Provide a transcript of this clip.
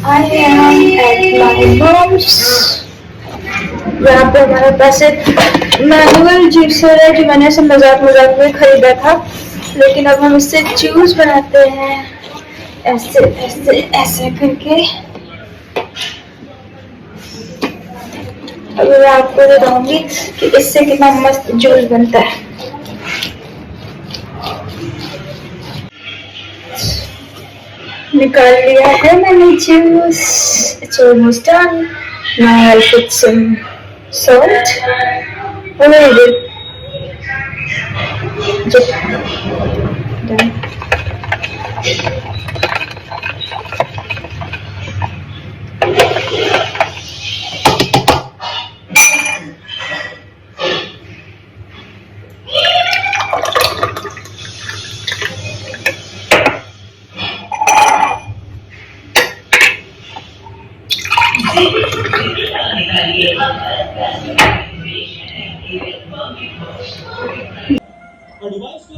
I am at my mom's. यहाँ पे हमारे पास एक मैनुअल जूसर है जो मैंने ऐसे मजाक मजाक में खरीदा था, लेकिन अब हम इससे जूस बनाते हैं ऐसे ऐसे ऐसे करके। अब मैं आपको बताऊंगी कि इससे कितना मस्त जूस बनता है। निकाल लिया है मैंने juice. It's almost done. Now I'll put some salt. A little bit. Just done. A device